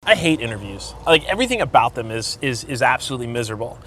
I hate interviews. Like, everything about them is absolutely miserable.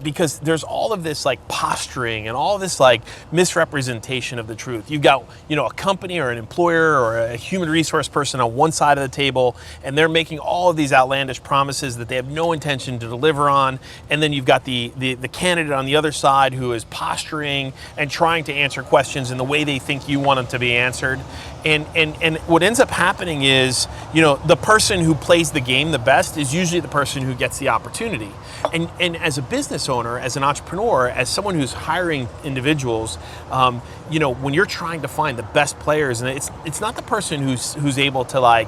Because there's all of this like posturing and all of this like misrepresentation of the truth. You've got, a company or an employer or a human resource person on one side of the table, and they're making all of these outlandish promises that they have no intention to deliver on. And then you've got the candidate on the other side who is posturing and trying to answer questions in the way they think you want them to be answered. And what ends up happening is, the person who plays the game the best is usually the person who gets the opportunity. And as a business owner, as an entrepreneur, as someone who's hiring individuals, when you're trying to find the best players, and it's not the person who's able to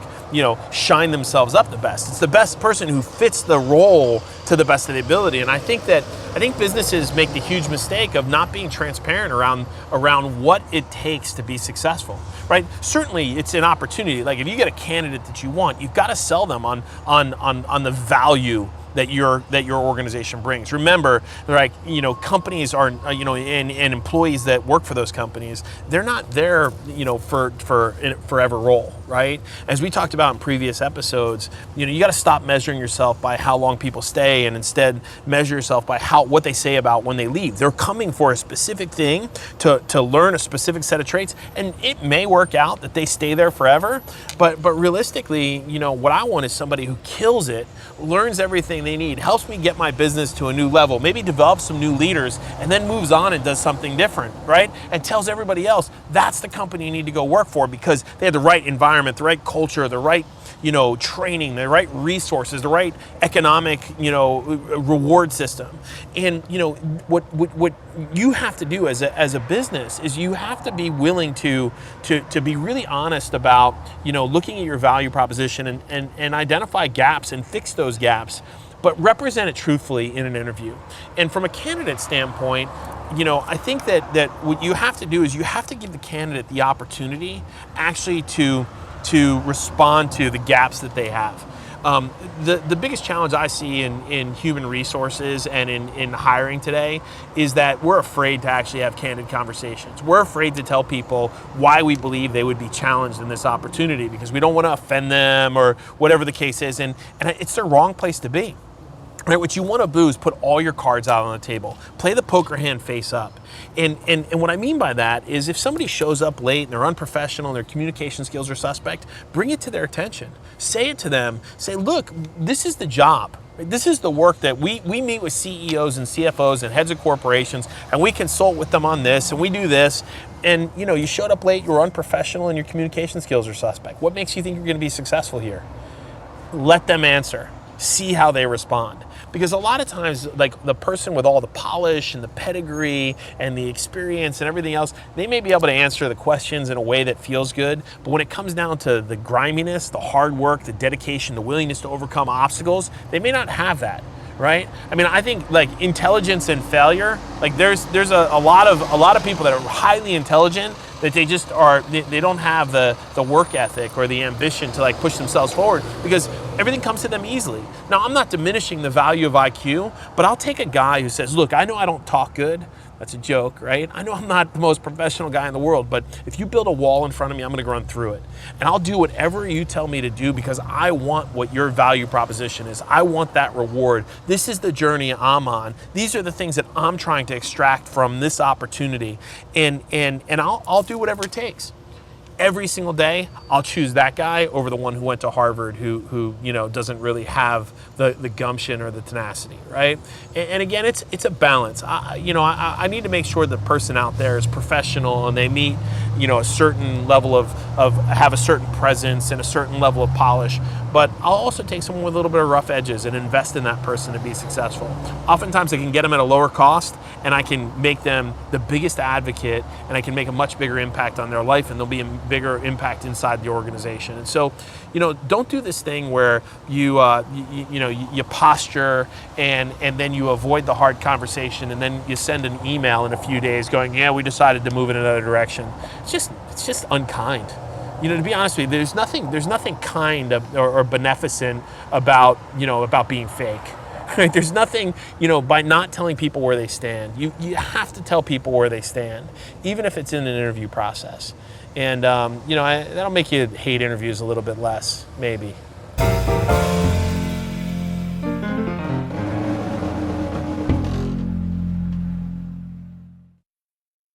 shine themselves up the best. It's the best person who fits the role to the best of the ability. And I think businesses make the huge mistake of not being transparent around what it takes to be successful, right? Certainly it's an opportunity. Like, if you get a candidate that you want, you've got to sell them on the value that your organization brings. Remember, companies are, and employees that work for those companies, they're not there, for a forever role, right? As we talked about in previous episodes, you got to stop measuring yourself by how long people stay and instead measure yourself by what they say about when they leave. They're coming for a specific thing to learn a specific set of traits, and it may work out that they stay there forever, but realistically, what I want is somebody who kills it, learns everything they need, helps me get my business to a new level, maybe develops some new leaders, and then moves on and does something different, right? And tells everybody else that's the company you need to go work for because they have the right environment, the right culture, the right training, the right resources, the right economic, reward system. And, what you have to do as a business is you have to be willing to be really honest about, looking at your value proposition and identify gaps and fix those gaps, but represent it truthfully in an interview. And from a candidate standpoint, I think that what you have to do is you have to give the candidate the opportunity actually to respond to the gaps that they have. The biggest challenge I see in human resources and in hiring today is that we're afraid to actually have candid conversations. We're afraid to tell people why we believe they would be challenged in this opportunity because we don't want to offend them or whatever the case is. And it's the wrong place to be. Right, what you want to do is put all your cards out on the table. Play the poker hand face up. And what I mean by that is if somebody shows up late and they're unprofessional and their communication skills are suspect, bring it to their attention. Say it to them. Say, look, this is the job. This is the work that we meet with CEOs and CFOs and heads of corporations, and we consult with them on this, and we do this. And, you showed up late, you were unprofessional, and your communication skills are suspect. What makes you think you're going to be successful here? Let them answer. See how they respond. Because a lot of times, like the person with all the polish and the pedigree and the experience and everything else, they may be able to answer the questions in a way that feels good. But when it comes down to the griminess, the hard work, the dedication, the willingness to overcome obstacles, they may not have that. Right? I mean, I think like intelligence and failure, like there's a lot of people that are highly intelligent that they don't have the work ethic or the ambition to like push themselves forward because everything comes to them easily. Now, I'm not diminishing the value of IQ, but I'll take a guy who says, look, I know I don't talk good. That's a joke, right? I know I'm not the most professional guy in the world, but if you build a wall in front of me, I'm gonna run through it. And I'll do whatever you tell me to do because I want what your value proposition is. I want that reward. This is the journey I'm on. These are the things that I'm trying to extract from this opportunity. And I'll do whatever it takes. Every single day, I'll choose that guy over the one who went to Harvard who doesn't really have the gumption or the tenacity, right? And again, it's a balance. I need to make sure the person out there is professional and they meet, a certain level of have a certain presence and a certain level of polish. But I'll also take someone with a little bit of rough edges and invest in that person to be successful. Oftentimes I can get them at a lower cost and I can make them the biggest advocate and I can make a much bigger impact on their life and there'll be a bigger impact inside the organization. And so, don't do this thing where you posture and then you avoid the hard conversation and then you send an email in a few days going, yeah, we decided to move in another direction. It's just unkind. To be honest with you, there's nothing kind or beneficent about being fake. Right? There's nothing, by not telling people where they stand. You have to tell people where they stand, even if it's in an interview process. And that'll make you hate interviews a little bit less, maybe.